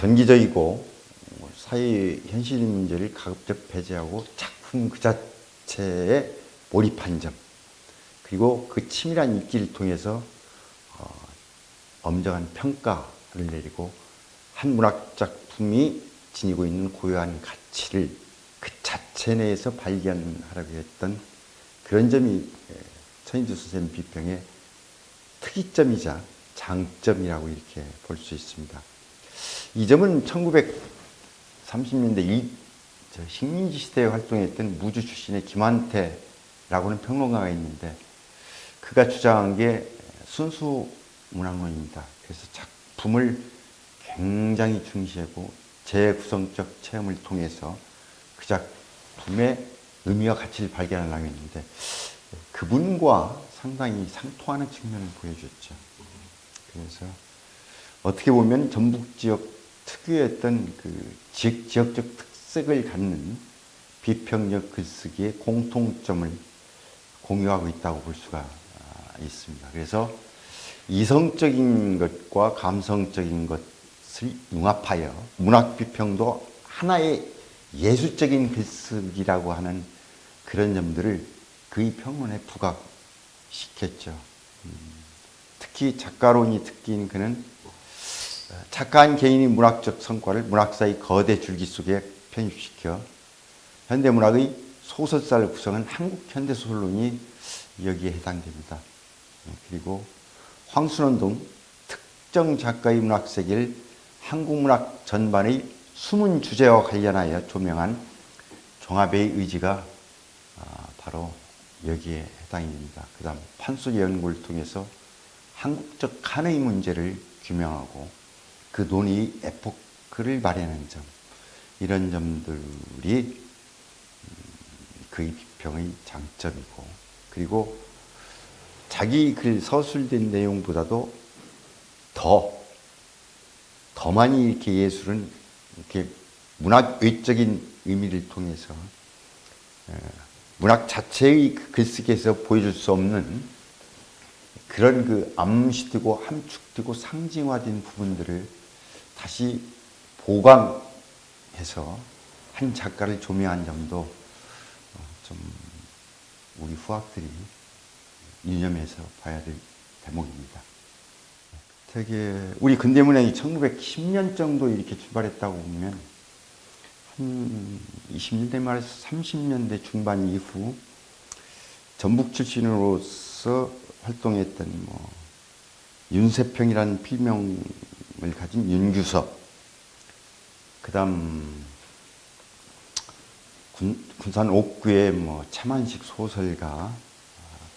전기적이고 사회 현실 문제를 가급적 배제하고 작품 그 자체에 몰입한 점, 그리고 그 치밀한 읽기를 통해서 엄정한 평가를 내리고 한 문학 작품이 지니고 있는 고유한 가치를 그 자체 내에서 발견하려고 했던 그런 점이 천인주 선생님 비평의 특이점이자 장점이라고 이렇게 볼 수 있습니다. 이 점은 1930년대 식민지 시대에 활동했던 무주 출신의 김한태라고는 평론가가 있는데, 그가 주장한 게 순수 문학론입니다. 그래서 작품을 굉장히 중시하고 재구성적 체험을 통해서 그 작품의 의미와 가치를 발견하려고 했는데, 그분과 상당히 상통하는 측면을 보여줬죠. 그래서 어떻게 보면 전북 지역 특유의 어떤 그 지역적 특색을 갖는 비평적 글쓰기의 공통점을 공유하고 있다고 볼 수가 있습니다. 그래서 이성적인 것과 감성적인 것을 융합하여 문학 비평도 하나의 예술적인 글쓰기라고 하는 그런 점들을 그의 평론에 부각시켰죠. 특히 작가론이 특기인 그는 작가한 개인의 문학적 성과를 문학사의 거대 줄기 속에 편입시켜 현대문학의 소설사를 구성한 한국 현대소설론이 여기에 해당됩니다. 그리고 황순원 등 특정 작가의 문학세계를 한국문학 전반의 숨은 주제와 관련하여 조명한 종합의 의지가 바로 여기에 해당이 됩니다. 그 다음 판소리 연구를 통해서 한국적 한의 문제를 규명하고 그 논의 에포크를 마련한 점, 이런 점들이 그의 비평의 장점이고, 그리고 자기 글 서술된 내용보다도 더 많이 이렇게 예술은 이렇게 문학 외적인 의미를 통해서 문학 자체의 글쓰기에서 보여줄 수 없는 그런 그 암시되고 함축되고 상징화된 부분들을 다시 보강해서 한 작가를 조명한 점도 좀 우리 후학들이 유념해서 봐야 될 대목입니다. 되게 우리 근대문학이 1910년 정도 이렇게 출발했다고 보면 한 20년대 말에서 30년대 중반 이후 전북 출신으로서 활동했던 윤세평이라는 필명을 가진 윤규석, 그다음 군산 옥구의 차만식 소설가,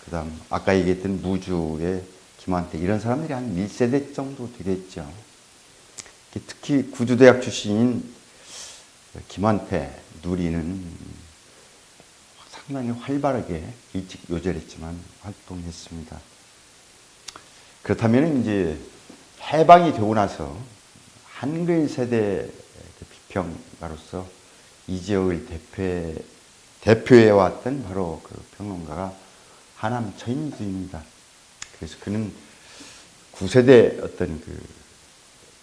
그다음 아까 얘기했던 무주의 김한태, 이런 사람들이 한 1세대 정도 되겠죠. 특히 구주대학 출신인 김한태, 누리는 상당히 활발하게 일찍 요절했지만 활동했습니다. 그렇다면 이제 해방이 되고 나서 한글 세대 비평가로서 이 지역을 대표해 왔던 바로 그 평론가가 하남 천인주입니다. 그래서 그는 9세대 어떤 그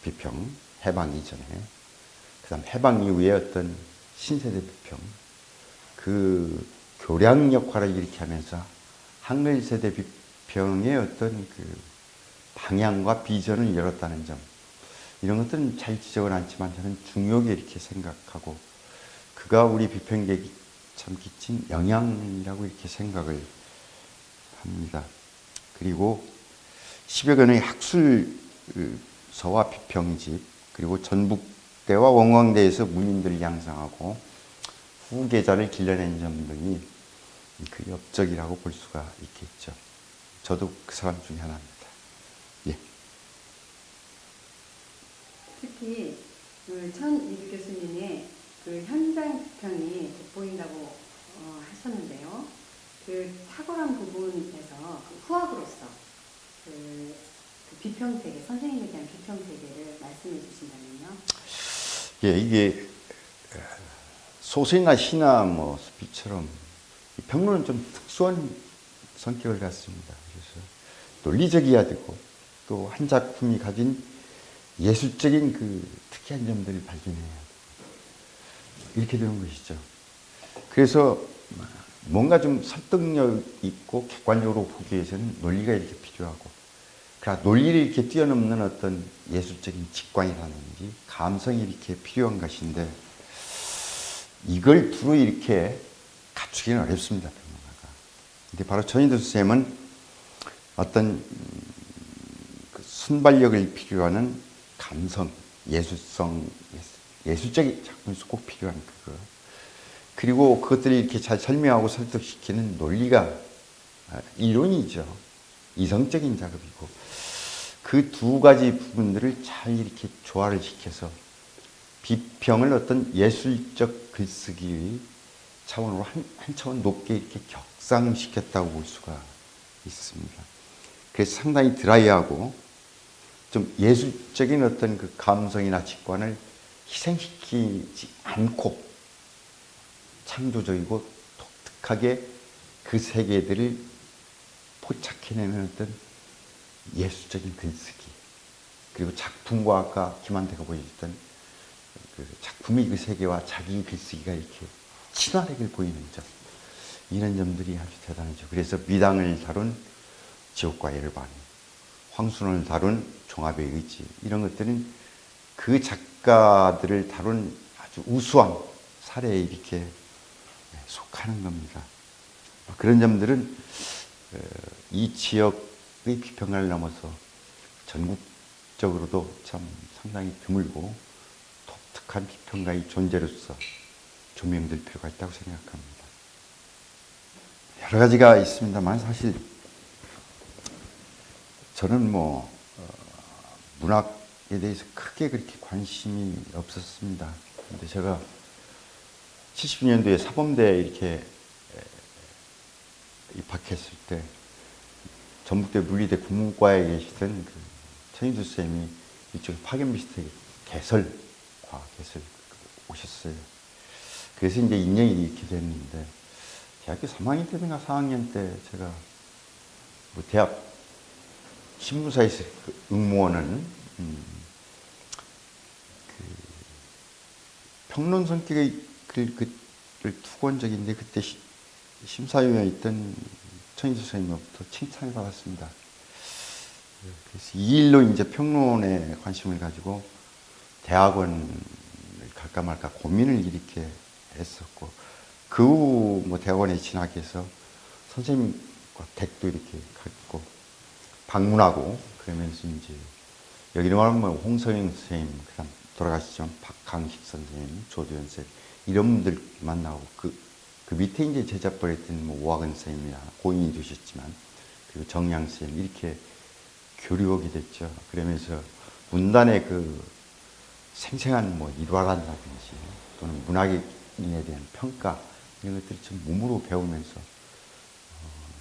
비평, 해방 이전에, 그 다음 해방 이후에 어떤 신세대 비평, 그 교량 역할을 이렇게 하면서 한글 세대 비평의 어떤 그 방향과 비전을 열었다는 점, 이런 것들은 잘 지적은 않지만 저는 중요하게 이렇게 생각하고, 그가 우리 비평계에 참 끼친 영향이라고 이렇게 생각을 합니다. 그리고 10여 권의 학술서와 비평집, 그리고 전북대와 원광대에서 문인들을 양성하고 후계자를 길러낸 점 등이 그 업적이라고 볼 수가 있겠죠. 저도 그 사람 중에 하나입니다. 예. 특히 그 천이주 교수님의 그 현장 비평이 돋보인다고 하셨는데요. 그 탁월한 부분에서 그 후학으로서 그 비평 세계, 선생님에 대한 비평 세계를 말씀해 주신다면요. 예, 이게 소설이나 시나 스피처럼 평론은 좀 특수한 성격을 갖습니다. 그래서 논리적이어야 되고, 또 한 작품이 가진 예술적인 그 특이한 점들을 발견해야 돼요. 이렇게 되는 것이죠. 그래서 뭔가 좀 설득력 있고 객관적으로 보기 위해서는 논리가 이렇게 필요하고, 그러나 논리를 이렇게 뛰어넘는 어떤 예술적인 직관이라든지 감성이 이렇게 필요한 것인데, 이걸 두루 이렇게 갖추기는 어렵습니다, 평론가가. 근데 바로 전인도 선생님은 어떤 그 순발력을 필요로 하는 감성, 예술성, 예술적인 작품에서 꼭 필요한 그거. 그리고 그것들을 이렇게 잘 설명하고 설득시키는 논리가 이론이죠. 이성적인 작업이고. 그 두 가지 부분들을 잘 이렇게 조화를 시켜서 비평을 어떤 예술적 글쓰기 차원으로 한 차원 높게 이렇게 격상시켰다고 볼 수가 있습니다. 그래서 상당히 드라이하고 좀 예술적인 어떤 그 감성이나 직관을 희생시키지 않고 창조적이고 독특하게 그 세계들을 포착해내는 어떤 예술적인 글쓰기, 그리고 작품과 아까 김한태가 보여줬던 그 작품이 그 세계와 자기 글쓰기가 이렇게 친화력을 보이는 점, 이런 점들이 아주 대단하죠. 그래서 미당을 다룬 지옥과 열반, 황순을 다룬 종합의 의지, 이런 것들은 그 작가들을 다룬 아주 우수한 사례에 이렇게 속하는 겁니다. 그런 점들은 이 지역의 비평가를 넘어서 전국적으로도 참 상당히 드물고 독특한 비평가의 존재로서 조명될 필요가 있다고 생각합니다. 여러 가지가 있습니다만 사실 저는 문학에 대해서 크게 그렇게 관심이 없었습니다. 근데 제가 70년도에 사범대에 이렇게 입학했을 때 전북대 물리대 국문과에 계시던 그 천인두 쌤이 이쪽에 파견 비슷하게 과학 개설 오셨어요. 그래서 이제 인연이 이렇게 됐는데, 대학교 3학년 때든가 4학년 때 제가 대학 신문사에서 응모하는 평론 성격의 글을 두고 온 적이 있는데, 그때 심사위원에 있던 천인수 선생님으로부터 칭찬을 받았습니다. 그래서 이 일로 이제 평론에 관심을 가지고 대학원을 갈까 말까 고민을 이렇게 했었고, 그 후 대학원에 진학해서 선생님과 댁도 이렇게 갖고 방문하고, 그러면서 이제 여기로 말하면 홍서영 선생님, 그다음 돌아가시지만 박강식 선생님, 조두현 선생님, 이런 분들 만나고, 그 밑에 이제 제자뻘 했던 오학은 선생님이나 고인이 되셨지만, 그리고 정양 선생님, 이렇게 교류하게 됐죠. 그러면서 문단의 그 생생한 일화라든지 또는 문학인에 대한 평가, 이런 것들을 좀 몸으로 배우면서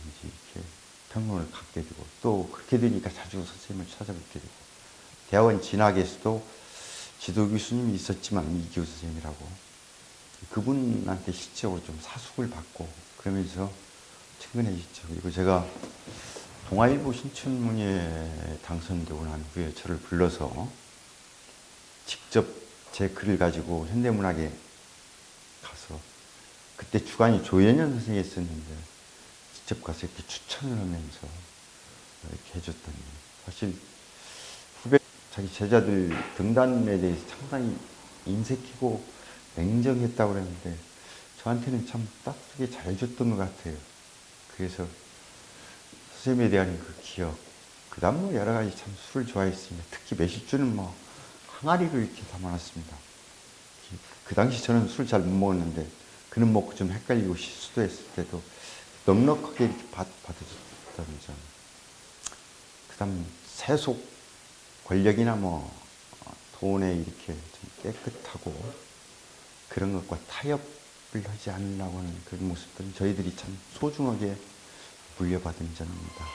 이제 이렇게 평론을 갖게 되고, 또 그렇게 되니까 자주 선생님을 찾아뵙게 되고, 대학원 진학에서도 지도 교수님이 있었지만 이기호 선생님이라고, 그분한테 실제로 좀 사숙을 받고 그러면서 친근해졌죠. 그리고 제가 동아일보 신춘문예에 당선되고 난 후에 저를 불러서 직접 제 글을 가지고 현대문학에 가서, 그때 주간이 조연현 선생님이 있었는데 직접 가서 이렇게 추천을 하면서 이렇게 해줬더니, 사실 후배 자기 제자들 등단에 대해서 상당히 인색히고 냉정했다고 그랬는데 저한테는 참 따뜻하게 잘해줬던 것 같아요. 그래서 선생님에 대한 그 기억, 그 다음 여러 가지 참 술을 좋아했습니다. 특히 매실주는 항아리를 이렇게 담아놨습니다. 그 당시 저는 술 잘 못 먹었는데 그는 먹고 좀 헷갈리고 실수도 했을 때도 넉넉하게 이렇게 받아줬다는 점. 그 다음 세속 권력이나 돈에 이렇게 좀 깨끗하고 그런 것과 타협을 하지 않으려고 하는 그런 모습들은 저희들이 참 소중하게 물려받은 점입니다.